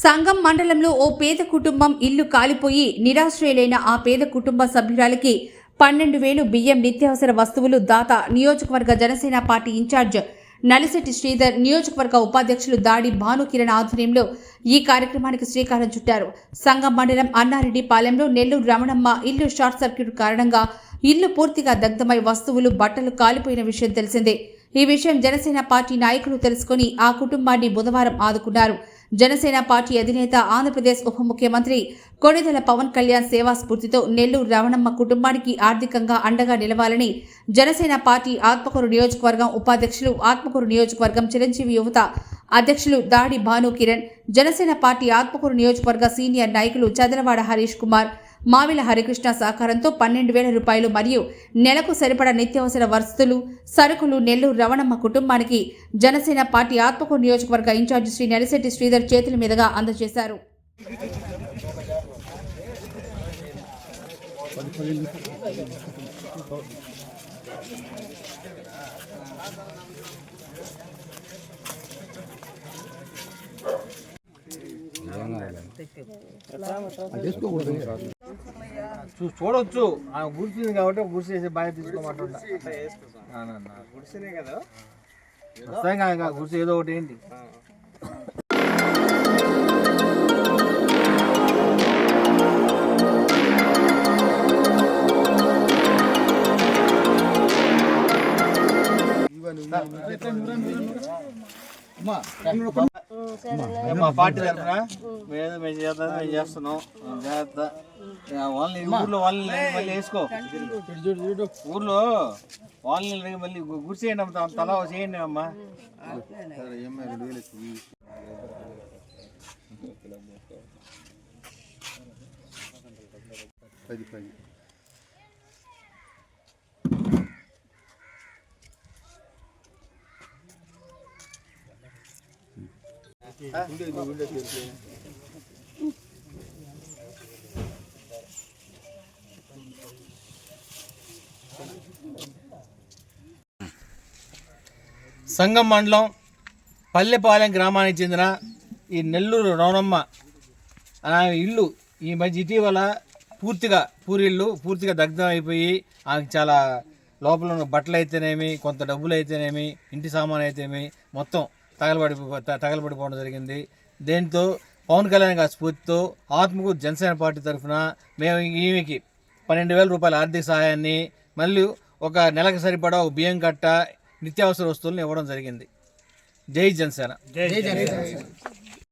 సంగం మండలంలో ఓ పేద కుటుంబం ఇల్లు కాలిపోయి నిరాశ్రయులైన ఆ పేద కుటుంబ సభ్యురాలికి 12,000 బియ్యం నిత్యావసర వస్తువులు దాత నియోజకవర్గ జనసేన పార్టీ ఇన్ఛార్జ్ నలిశెట్టి శ్రీధర్, నియోజకవర్గ ఉపాధ్యక్షులు దాడి భానుకిరణ్ ఆధ్వర్యంలో ఈ కార్యక్రమానికి శ్రీకారం చుట్టారు. సంగం మండలం అన్నారెడ్డిపాలెంలో నెల్లూరు రమణమ్మ ఇల్లు షార్ట్ సర్క్యూట్ కారణంగా ఇల్లు పూర్తిగా దగ్ధమై వస్తువులు, బట్టలు కాలిపోయిన విషయం తెలిసిందే. ఈ విషయం జనసేన పార్టీ నాయకులు తెలుసుకుని ఆ కుటుంబాన్ని బుధవారం ఆదుకున్నారు. జనసేన పార్టీ అధినేత, ఆంధ్రప్రదేశ్ ఉప ముఖ్యమంత్రి కొణిదెల పవన్ కళ్యాణ్ సేవా స్ఫూర్తితో నెల్లూరు రమణమ్మ కుటుంబానికి ఆర్థికంగా అండగా నిలవాలని జనసేన పార్టీ ఆత్మకూరు నియోజకవర్గం ఉపాధ్యక్షులు, ఆత్మకూరు నియోజకవర్గం చిరంజీవి యువత అధ్యక్షులు దాడి భానుకిరణ్, జనసేన పార్టీ ఆత్మకూరు నియోజకవర్గ సీనియర్ నాయకులు చదలవాడ హరీష్ కుమార్, మావిల హరికృష్ణ సహకారంతో 12,000 రూపాయలు మరియు నెలకు సరిపడా నిత్యావసర వస్తువులు, సరుకులు నెల్లూరు రమణమ్మ కుటుంబానికి జనసేన పార్టీ ఆత్మకూరు నియోజకవర్గ ఇన్ఛార్జి శ్రీ నలిశెట్టి శ్రీధర్ చేతుల మీదుగా అందజేశారు. చూడొచ్చు, ఆమె గుర్తుంది కాబట్టి గుర్తు చేసి బాగా తీసుకోమంటుంటా. గుర్తు ఏదో ఒకటి ఏంటి మా పార్టీ తరఫున మేము చేస్తున్నాం. జాగ్రత్త, ఊర్లో వాళ్ళని మళ్ళీ వేసుకో, ఊర్లో వాళ్ళని మళ్ళీ గుర్తు చేయండి అమ్మ, తలా చేయండి అమ్మా. సంగం మండలం పల్లెపాలెం గ్రామానికి చెందిన ఈ నెల్లూరు రమణమ్మ అనే ఇల్లు ఈ మధ్య ఇటీవల పూర్తిగా దగ్ధం అయిపోయి ఆమెకి చాలా లోపల ఉన్న బట్టలు అయితేనేమి, కొంత డబ్బులు అయితేనేమి, ఇంటి సామాన్ అయితేనేమి మొత్తం తగలబడిపోవడం జరిగింది. దీంతో పవన్ కళ్యాణ్ గారి స్ఫూర్తితో ఆత్మకూరు జనసేన పార్టీ తరఫున మేము ఈమెకి 12,000 రూపాయల ఆర్థిక సహాయాన్ని, మళ్ళీ ఒక నెలకు సరిపడా ఒక బియ్యం కట్ట, నిత్యావసర వస్తువులను ఇవ్వడం జరిగింది. జై జనసేన.